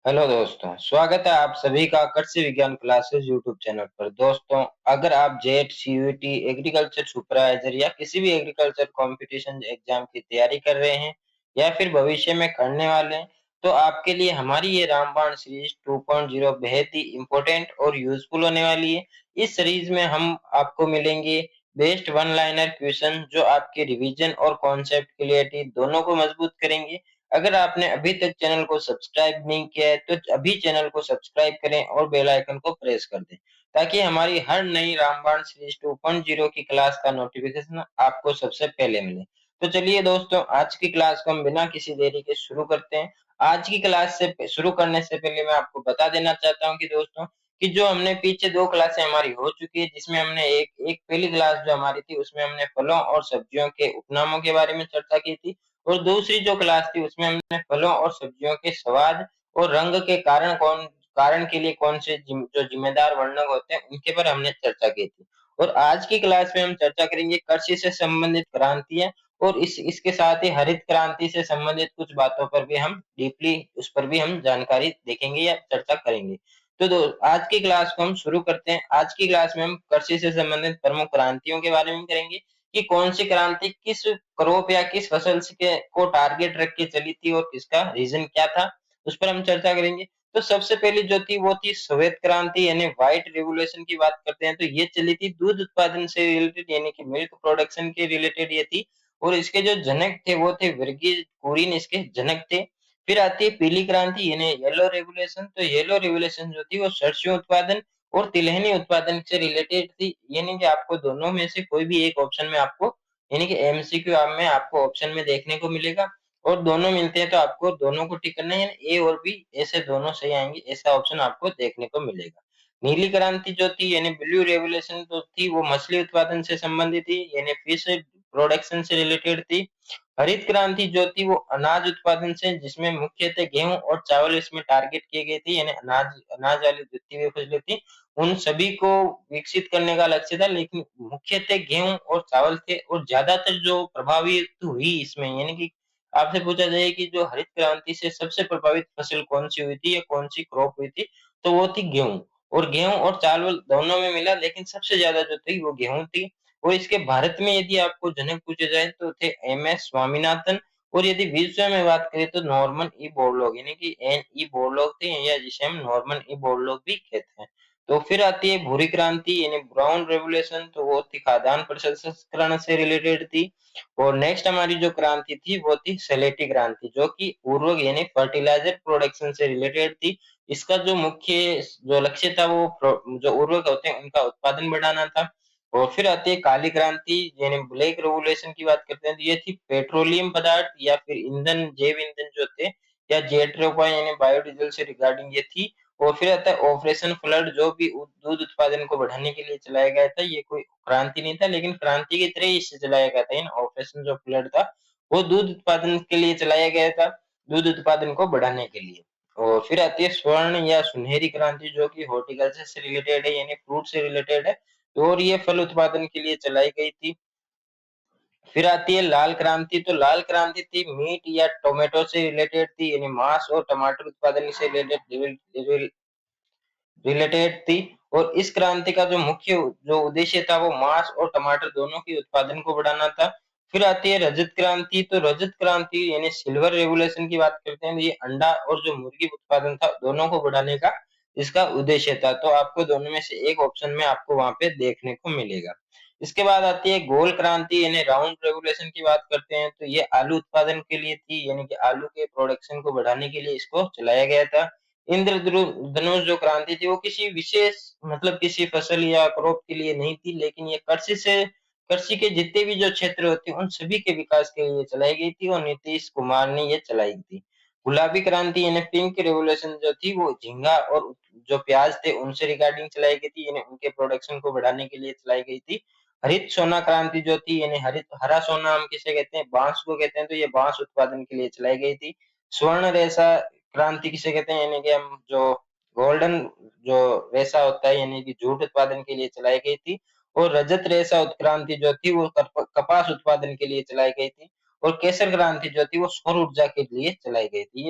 Hello दोस्तों, स्वागत है आप सभी का कृषि विज्ञान क्लासेस यूट्यूब चैनल पर। दोस्तों, अगर आप जेट, सीयूईटी, एग्रीकल्चर सुपरवाइजर या किसी भी एग्रीकल्चर कंपटीशन एग्जाम की तैयारी कर रहे हैं या फिर भविष्य में करने वाले हैं, तो आपके लिए हमारी ये रामबाण सीरीज 2.0 बेहद ही इम्पोर्टेंट और यूजफुल होने वाली है। इस सीरीज में हम आपको मिलेंगे बेस्ट वन लाइनर क्वेश्चन जो आपके रिवीजन और कॉन्सेप्ट क्लियरिटी दोनों को मजबूत करेंगे। अगर आपने अभी तक चैनल को सब्सक्राइब नहीं किया है तो अभी चैनल को सब्सक्राइब करें और बेल आइकन को प्रेस कर दें ताकि हमारी हर नई रामबाण सीरीज 2.0 की क्लास का नोटिफिकेशन आपको सबसे पहले मिले। तो चलिए दोस्तों, आज की क्लास को हम बिना किसी देरी के शुरू करते हैं। आज की क्लास से शुरू करने से पहले मैं आपको बता देना चाहता हूँ कि दोस्तों कि जो हमने पीछे 2 क्लासें हमारी हो चुकी है, जिसमें हमने एक एक पहली क्लास जो हमारी थी उसमें हमने फलों और सब्जियों के उपनामों के बारे में चर्चा की थी और दूसरी जो क्लास थी उसमें हमने फलों और सब्जियों के स्वाद और रंग के कारण के लिए कौन से जो जिम्मेदार वर्णक होते हैं उनके पर हमने चर्चा की थी। और आज की क्लास में हम चर्चा करेंगे कृषि से संबंधित क्रांतियां और इसके साथ ही हरित क्रांति से संबंधित कुछ बातों पर भी हम डीपली उस पर भी हम जानकारी देखेंगे या चर्चा करेंगे। तो आज की क्लास को हम शुरू करते हैं। आज की क्लास में हम कृषि से संबंधित प्रमुख क्रांतियों के बारे में करेंगे कि कौन सी क्रांति किस क्रॉप या किस फसल के को टारगेट रख के चली थी और किसका रीजन क्या था, उस पर हम चर्चा करेंगे। तो सबसे पहली जो थी वो थी श्वेत क्रांति यानी व्हाइट रिवोल्यूशन की बात करते हैं तो ये चली थी दूध उत्पादन से रिलेटेड यानी कि मिल्क प्रोडक्शन के रिलेटेड ये थी। और इसके जो जनक थे वो थे वर्गीज कुरियन, इसके जनक थे। फिर आती है पीली क्रांति यानी येलो रेवोल्यूशन। तो येलो रेवोल्यूशन जो थी वो सरसों उत्पादन और तिलहनी उत्पादन से रिलेटेड थी। यानी कि आपको दोनों में से कोई भी एक ऑप्शन में आपको यानी कि एमसीक्यू में आपको ऑप्शन में देखने को मिलेगा और दोनों मिलते हैं तो आपको दोनों को टिक करना है, यानी ए और बी ऐसे दोनों सही आएंगे, ऐसा ऑप्शन आपको देखने को मिलेगा। नीली क्रांति जो थी यानी ब्लू रेवोल्यूशन जो थी वो मछली उत्पादन से संबंधित थी यानी फिश प्रोडक्शन से रिलेटेड थी। हरित क्रांति जो थी वो अनाज उत्पादन से, जिसमें मुख्यतः गेहूं और चावल इसमें टारगेट किए गए थे, यानी अनाज अनाज वाली जितनी भी फसलें थी उन सभी को विकसित करने का लक्ष्य था। लेकिन मुख्यतः गेहूं और चावल थे और ज्यादातर जो प्रभावित हुई इसमें, यानी कि आपसे पूछा जाए कि जो हरित क्रांति से सबसे प्रभावित फसल कौन सी हुई थी या कौन सी क्रॉप हुई थी, तो वो थी गेहूं। और गेहूं और चावल दोनों में मिला लेकिन सबसे ज्यादा जो थी वो गेहूं थी। और इसके भारत में यदि आपको जनक पूछे जाए तो थे एम एस स्वामीनाथन। और यदि विश्व में बात करें तो नॉर्मन ई बोरलॉग यानी कि एन ई बोरलॉग थे, या जिसे हम नॉर्मन ई बोरलॉग भी कहते हैं। तो फिर आती है भूरी क्रांति यानी ब्राउन रेवोल्यूशन, तो वो थी खाद्यान्न प्रसंस्करण से रिलेटेड थी। और नेक्स्ट हमारी जो क्रांति थी वो थी सलेटी क्रांति जो कि उर्वरक यानी फर्टिलाइजर प्रोडक्शन से रिलेटेड थी। इसका जो मुख्य जो लक्ष्य था वो जो उर्वरक होते हैं उनका उत्पादन बढ़ाना था। और फिर आती है काली क्रांति यानी ब्लैक रेवोल्यूशन की बात करते हैं तो ये थी पेट्रोलियम पदार्थ या फिर ईंधन, जैव ईंधन जो थे या जेट यानी बायोडीजल से रिगार्डिंग ये थी। और फिर आता है ऑपरेशन फ्लड जो भी दूध उत्पादन को बढ़ाने के लिए चलाया गया था। ये कोई क्रांति नहीं था लेकिन क्रांति की तरह ही इसे चलाया गया था। इन ऑपरेशन जो फ्लड था वो दूध उत्पादन के लिए चलाया गया था, दूध उत्पादन को बढ़ाने के लिए। और फिर आती है स्वर्ण या सुनहरी क्रांति जो कि हॉर्टिकल्चर से रिलेटेड है यानी फ्रूट से रिलेटेड है और ये फल उत्पादन के लिए चलाई गई थी। फिर आती है लाल क्रांति। तो लाल क्रांति थी मीट या टोमेटो से रिलेटेड थी यानी मांस और टमाटर उत्पादन से रिलेटेड रिलेटेड थी। और इस क्रांति का जो मुख्य जो उद्देश्य था वो मांस और टमाटर दोनों के उत्पादन को बढ़ाना था। फिर आती है रजत क्रांति। तो रजत क्रांति यानी सिल्वर रेवोल्यूशन की बात करते हैं, ये अंडा और जो मुर्गी उत्पादन था दोनों को बढ़ाने का इसका उद्देश्य था। तो आपको दोनों में से एक ऑप्शन में आपको वहां पे देखने को मिलेगा। इसके बाद आती है गोल क्रांति यानी राउंड रेवोल्यूशन की बात करते हैं तो ये आलू उत्पादन के लिए थी, यानी कि आलू के प्रोडक्शन को बढ़ाने के लिए इसको चलाया गया था। इंद्रधनुष जो क्रांति थी वो किसी विशेष मतलब किसी फसल या क्रॉप के लिए नहीं थी, लेकिन ये कृषि के जितने भी जो क्षेत्र होते हैं उन सभी के विकास के लिए चलाई गई थी और नीतीश कुमार ने ये चलाई थी। गुलाबी क्रांति यानी पिंक रेवोल्यूशन जो थी वो झींगा और जो प्याज थे उनसे रिगार्डिंग चलाई गई थी, यानी उनके प्रोडक्शन को बढ़ाने के लिए चलाई गई थी। हरित सोना क्रांति जो थी यानी हरित हरा सोना हम किसे कहते हैं, बांस को कहते हैं, तो ये बांस उत्पादन के लिए चलाई गई थी। स्वर्ण रेशा क्रांति किसे कहते हैं, यानी कि हम जो गोल्डन जो रेशा होता है यानी कि जूट उत्पादन के लिए चलाई गई थी। और रजत रेशा उत्क्रांति जो थी वो कपास उत्पादन के लिए चलाई गई थी। और केसर क्रांति जो थी वो सौर ऊर्जा के लिए चलाई गई थी।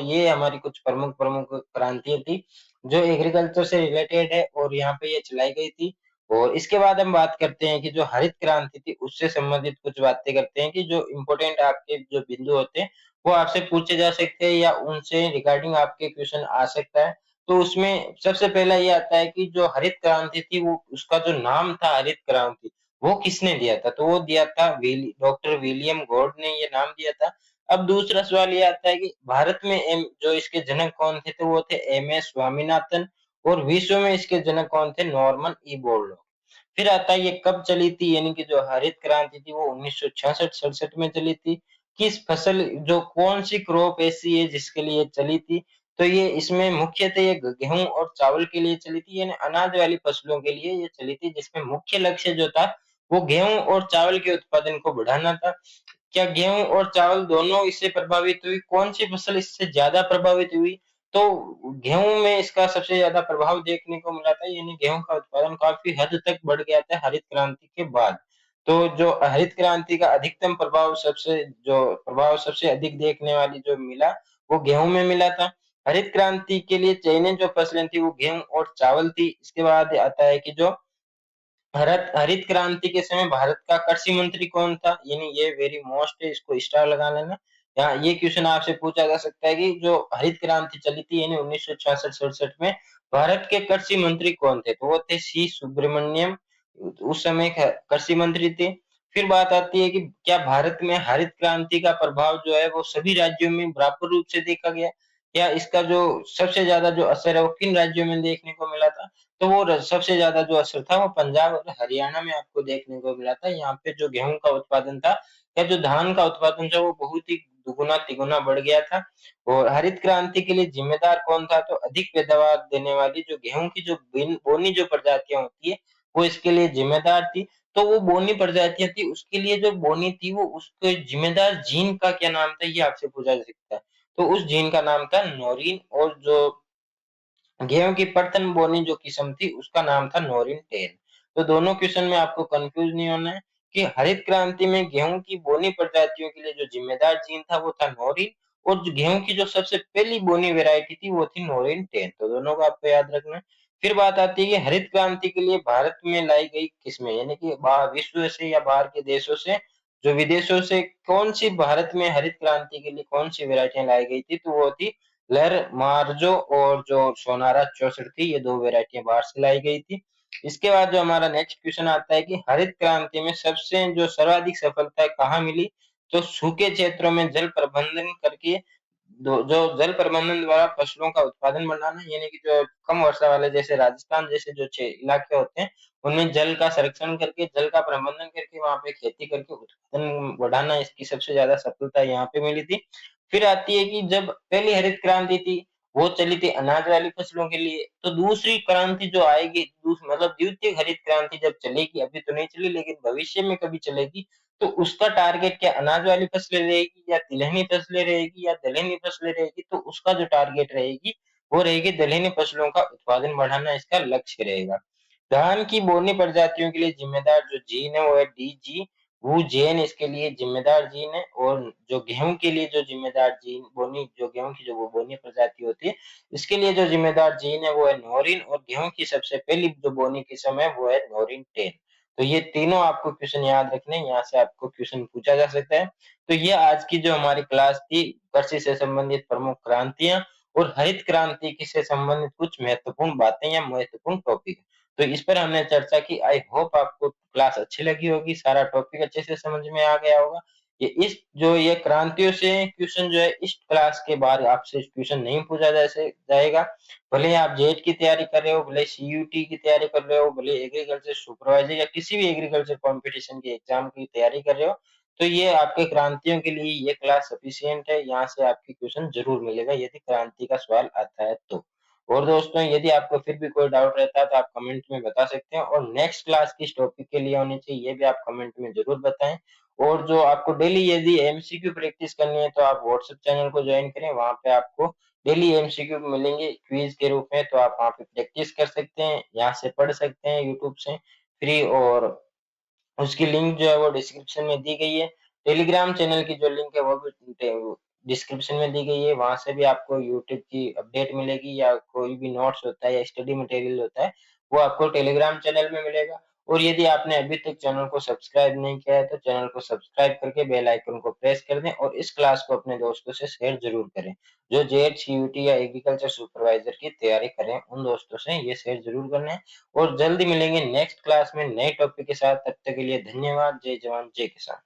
ये हमारी कुछ प्रमुख प्रमुख क्रांतियाँ थी जो एग्रीकल्चर से रिलेटेड है और यहाँ पे ये चलाई गई थी। और इसके बाद हम बात करते हैं कि जो हरित क्रांति थी उससे संबंधित कुछ बातें करते हैं कि जो इम्पोर्टेंट आपके जो बिंदु होते हैं वो आपसे पूछे जा सकते हैं या उनसे रिगार्डिंग आपके क्वेश्चन आ सकता है। तो उसमें सबसे पहला ये आता है कि जो हरित क्रांति थी वो उसका जो नाम था हरित क्रांति, वो किसने दिया था? तो वो दिया था डॉक्टर विलियम गॉर्ड ने ये नाम दिया था। अब दूसरा सवाल ये आता है कि भारत में जो इसके जनक कौन थे? तो वो थे एम.एस. स्वामीनाथन और विश्व में इसके जनक कौन थे? Norman E Borlaug. फिर आता है ये कब चली थी, यानी कि जो हरित क्रांति थी वो 1966-67 में चली थी। किस फसल जो कौन सी क्रॉप ऐसी है जिसके लिए चली थी? तो ये इसमें मुख्यतः ये गेहूं और चावल के लिए चली थी, यानी अनाज वाली फसलों के लिए ये चली थी, जिसमें मुख्य लक्ष्य जो था वो गेहूं और चावल के उत्पादन को बढ़ाना था। क्या गेहूँ और चावल दोनों इससे प्रभावित हुई? कौन-सी फसल इससे ज़्यादा प्रभावित हुई? तो गेहूँ में इसका सबसे ज़्यादा प्रभाव देखने को मिला था, यानी गेहूँ का उत्पादन काफ़ी हद तक बढ़ गया था हरित क्रांति के बाद। तो जो हरित क्रांति का अधिकतम प्रभाव सबसे अधिक देखने वाली जो मिला, वो गेहूँ में मिला था। हरित क्रांति के लिए चयनित जो फसलें थी, वो गेहूँ और चावल थी। इसके बाद आता है कि जो हरत हरित क्रांति के समय भारत का कृषि मंत्री कौन था? यानी ये वेरी मोस्ट है, इसको स्टार लगा लेना। यहाँ ये क्वेश्चन आपसे पूछा जा सकता है कि जो हरित क्रांति चली थी यानी 1966-67 में भारत के कृषि मंत्री कौन थे? तो वो थे सी सुब्रमण्यम, उस समय कृषि मंत्री थे। फिर बात आती है कि क्या भारत में हरित क्रांति का प्रभाव जो है वो सभी राज्यों में बराबर रूप से देखा गया? या इसका जो सबसे ज्यादा जो असर है वो किन राज्यों में देखने को मिला था? तो वो सबसे ज्यादा जो असर था वो पंजाब और हरियाणा में आपको देखने को मिला था। यहाँ पे जो गेहूं का उत्पादन था या जो धान का उत्पादन था वो बहुत ही दुगुना तिगुना बढ़ गया था। और हरित क्रांति के लिए जिम्मेदार कौन था? तो अधिक पैदावार देने वाली जो गेहूं की जो बोनी जो प्रजातियां होती है वो इसके लिए जिम्मेदार थी। तो वो बोनी प्रजातियां थी, उसके लिए जो बोनी थी वो उसके जिम्मेदार जीन का क्या नाम था, ये आपसे पूछा जा सकता है। तो उस जीन का नाम था नोरिन, और जो गेहूं की प्रथम बोनी जो किस्म थी उसका नाम था नोरिन 10। तो दोनों क्वेश्चन में आपको कंफ्यूज नहीं होना है कि हरित क्रांति में गेहूं की बोनी प्रजातियों के लिए जो जिम्मेदार जीन था वो था नोरिन, और जो गेहूं की जो सबसे पहली बोनी वैरायटी थी वो थी नोरिन 10। तो दोनों को आपको याद रखना है। फिर बात आती है कि हरित क्रांति के लिए भारत में लाई गई किस्में, यानी कि विश्व से या बाहर के देशों से, जो विदेशों से कौन सी भारत में हरित क्रांति के लिए कौन सी वैरायटियां लाई गई थी? तो वो थी लहर मार्जो और जो सोनारा 64 थी, ये दो वेराइटियां बाहर से लाई गई थी। इसके बाद जो हमारा नेक्स्ट क्वेश्चन आता है कि हरित क्रांति में सबसे जो सर्वाधिक सफलता कहाँ मिली? तो सूखे क्षेत्रों में जल प्रबंधन करके, जो जल प्रबंधन द्वारा फसलों का उत्पादन बढ़ाना, यानी कि जो कम वर्षा वाले जैसे राजस्थान जैसे जो इलाके होते हैं उनमें जल का संरक्षण करके, जल का प्रबंधन करके वहां पे खेती करके उत्पादन बढ़ाना, इसकी सबसे ज्यादा सफलता यहाँ पे मिली थी। फिर आती है कि जब पहली हरित क्रांति थी वो चली थी अनाज वाली फसलों के लिए, तो दूसरी क्रांति जो आएगी मतलब द्वितीय हरित क्रांति जब चलेगी, अभी तो नहीं चली लेकिन भविष्य में कभी चलेगी, तो उसका टारगेट क्या अनाज वाली फसलें रहेगी या तिलहनी फसलें रहेगी या दलहनी फसलें रहेगी? तो उसका जो टारगेट रहेगी वो रहेगी दलहनी फसलों का उत्पादन बढ़ाना, इसका लक्ष्य रहेगा। धान की बोनी प्रजातियों के लिए जिम्मेदार जो जीन है वो है डीजी वो जेन, इसके लिए जिम्मेदार जीन है। और जो गेहूं के लिए जो जिम्मेदार जीन बोनी, जो गेहूं की जो वो बोनी प्रजाति होती है इसके लिए जो जिम्मेदार जीन है वो है नोरिन, और गेहूं की सबसे पहली जो बोनी किस्म है वो है नोरिन 10। तो ये तीनों आपको क्वेश्चन याद रखने हैं, यहाँ से आपको क्वेश्चन पूछा जा सकता है। तो ये आज की जो हमारी क्लास थी कृषि से संबंधित प्रमुख क्रांतियां और हरित क्रांति से संबंधित कुछ महत्वपूर्ण बातें या महत्वपूर्ण टॉपिक, तो इस पर हमने चर्चा की। आई होप आपको क्लास अच्छी लगी होगी, सारा टॉपिक अच्छे से समझ में आ गया होगा। ये क्रांतियों से क्वेश्चन जो है इस क्लास के बाद आपसे क्वेश्चन नहीं पूछा जाएगा। भले आप जेट की तैयारी कर रहे हो, भले सीयूटी की तैयारी कर रहे हो, भले एग्रीकल्चर सुपरवाइजर या किसी भी एग्रीकल्चर कंपटीशन के एग्जाम की तैयारी कर रहे हो, तो ये आपके क्रांतियों के लिए ये क्लास सफिशिएंट है। यहाँ से आपकी क्वेश्चन जरूर मिलेगा यदि क्रांति का सवाल आता है तो। और दोस्तों यदि आपको फिर भी कोई डाउट रहता है तो आप कमेंट में बता सकते हैं, और नेक्स्ट क्लास किस टॉपिक के लिए होनी चाहिए ये भी आप कमेंट में जरूर बताएं। और जो आपको डेली यदि एमसीक्यू प्रैक्टिस करनी है तो आप व्हाट्सएप चैनल को ज्वाइन करें, वहां पे आपको डेली एमसीक्यू मिलेंगे क्विज के रूप में, तो आप वहां पे प्रैक्टिस कर सकते हैं, यहाँ से पढ़ सकते हैं यूट्यूब से फ्री। और उसकी लिंक जो है वो डिस्क्रिप्शन में दी गई है। टेलीग्राम चैनल की जो लिंक है वो भी डिस्क्रिप्शन में दी गई है, वहां से भी आपको यूट्यूब की अपडेट मिलेगी या कोई भी नोट्स होता है या स्टडी मटेरियल होता है वो आपको टेलीग्राम चैनल में मिलेगा। और यदि आपने अभी तक चैनल को सब्सक्राइब नहीं किया है तो चैनल को सब्सक्राइब करके बेल आइकन को प्रेस कर दें और इस क्लास को अपने दोस्तों से शेयर जरूर करें। जो जेएड सीयूटी या एग्रीकल्चर सुपरवाइजर की तैयारी करें उन दोस्तों से ये शेयर जरूर करना है। और जल्दी मिलेंगे नेक्स्ट क्लास में नए टॉपिक के साथ, तब तक के लिए धन्यवाद। जय जवान जय किसान।